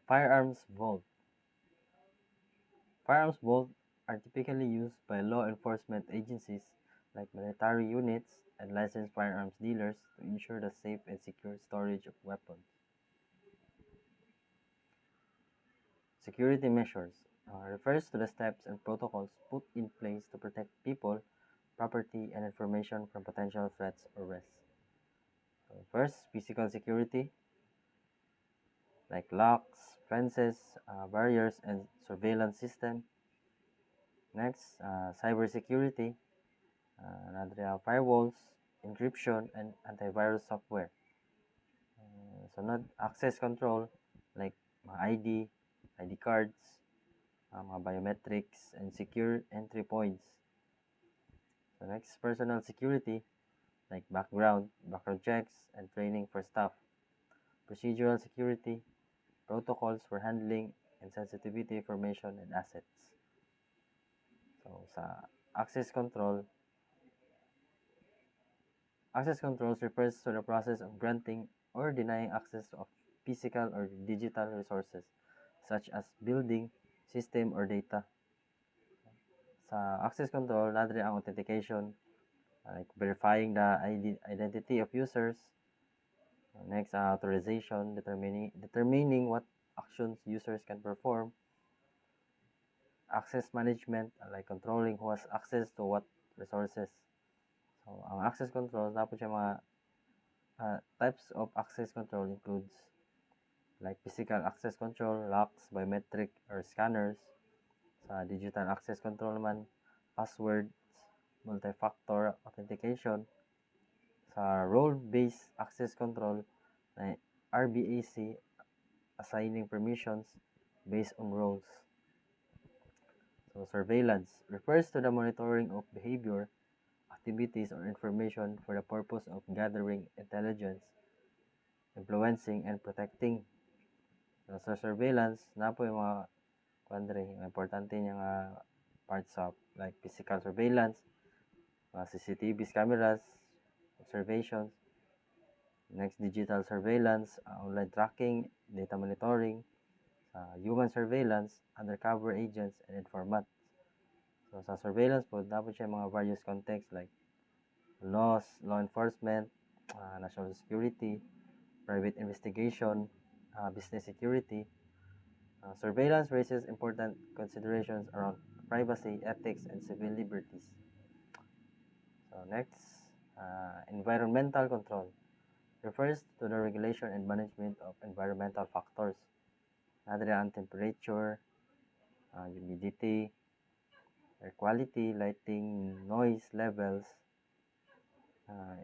Firearms vault. Firearms vault are typically used by law enforcement agencies like military units and licensed firearms dealers to ensure the safe and secure storage of weapons. Security measures refers to the steps and protocols put in place to protect people, property, and information from potential threats or risks. So first, physical security like locks, fences, barriers, and surveillance system. Next, cybersecurity, firewalls, encryption, and antivirus software. Sunod, access control like mga ID cards, mga biometrics, and secure entry points. So next, personal security like background checks, and training for staff. Procedural security, protocols for handling and sensitivity information and assets. So sa access controls refers to the process of granting or denying access of physical or digital resources such as building, system, or data. Sa access control, nadiri ang authentication, like verifying the identity of users. Next, authorization, determining what actions users can perform. Access management, like controlling who has access to what resources. So, ang access control, dapat siya mga types of access control includes like physical access control, locks, biometric, or scanners. Sa digital access control naman, passwords, multi-factor authentication. Sa role-based access control, na RBAC, assigning permissions based on roles. So, surveillance refers to the monitoring of behavior, activities, or information for the purpose of gathering intelligence, influencing, and protecting. So, sa surveillance, na po yung mga importante niya nga parts of like physical surveillance, CCTV cameras, observations. Next, digital surveillance, online tracking, data monitoring, human surveillance, undercover agents, and informants. So, sa surveillance po, dapat siya mga various contexts like law enforcement, national security, private investigation, business security. Surveillance raises important considerations around privacy, ethics, and civil liberties. So next, environmental control refers to the regulation and management of environmental factors. Nadiri ang temperature, humidity, air quality, lighting, noise levels.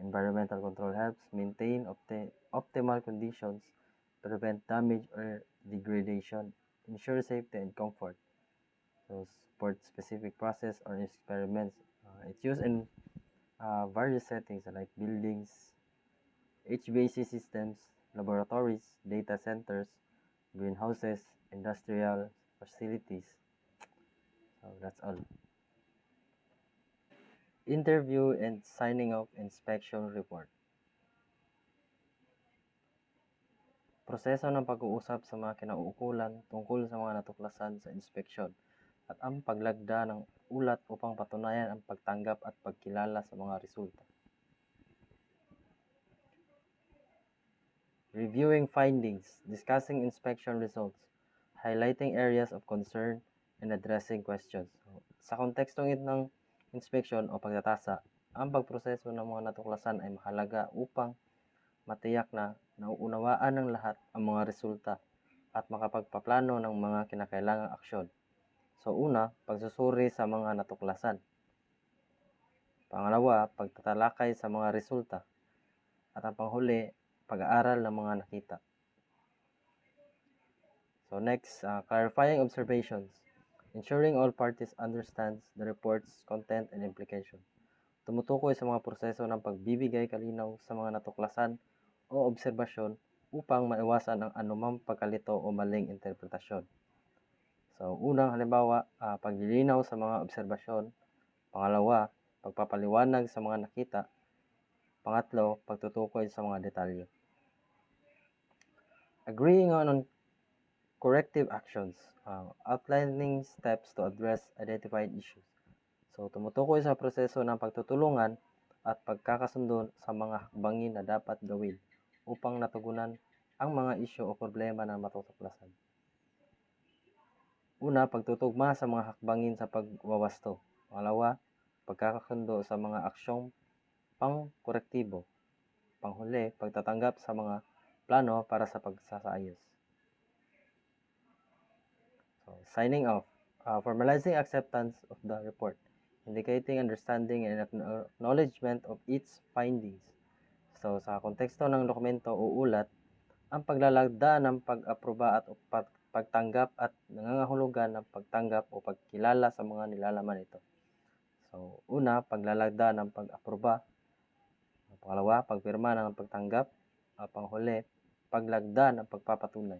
Environmental control helps maintain optimal conditions, prevent damage or degradation, ensure safety and comfort. So support specific process or experiments. It's used in various settings like buildings, HVAC systems, laboratories, data centers, greenhouses, industrial facilities. So that's all. Interview and signing of inspection report. Proseso ng pag-uusap sa mga kinauukulan tungkol sa mga natuklasan sa inspeksyon at ang paglagda ng ulat upang patunayan ang pagtanggap at pagkilala sa mga resulta. Reviewing findings, discussing inspection results, highlighting areas of concern, and addressing questions. So, sa kontekstong ng inspection o pagtatasa, ang pagproseso ng mga natuklasan ay mahalaga upang matiyak na nauunawaan ng lahat ang mga resulta at makapagpaplano ng mga kinakailangang aksyon. So una, pagsusuri sa mga natuklasan. Pangalawa, pagtatalakay sa mga resulta. At ang panghuli, pag-aaral ng mga nakita. So next, clarifying observations. Ensuring all parties understands the report's content and implication. Tumutukoy sa mga proseso ng pagbibigay kalinaw sa mga natuklasan o obserbasyon upang maiwasan ang anumang pagkalito o maling interpretasyon. So, unang halimbawa, paglilinaw sa mga obserbasyon. Pangalawa, pagpapaliwanag sa mga nakita. Pangatlo, pagtutukoy sa mga detalye. Agreeing on corrective actions, outlining steps to address identified issues. So, tumutukoy sa proseso ng pagtutulungan at pagkakasundo sa mga hakbangin na dapat gawin upang natugunan ang mga isyu o problema na matutuklasan. Una, pagtutugma sa mga hakbangin sa pagwawasto. Pangalawa, pagkakasundo sa mga aksyong pang-korektibo. Panghuli, pagtatanggap sa mga plano para sa pagsasayos. So, signing off. Formalizing acceptance of the report, indicating understanding and acknowledgement of its findings. So, sa konteksto ng dokumento o ulat, ang paglalagda ng pag-aproba at pagtanggap at nangangahulugan ng pagtanggap o pagkilala sa mga nilalaman nito. So, una, paglalagda ng pag-aproba. Pangalawa, pagpirma ng pagtanggap. Panghuli, paglagda ng pagpapatunay.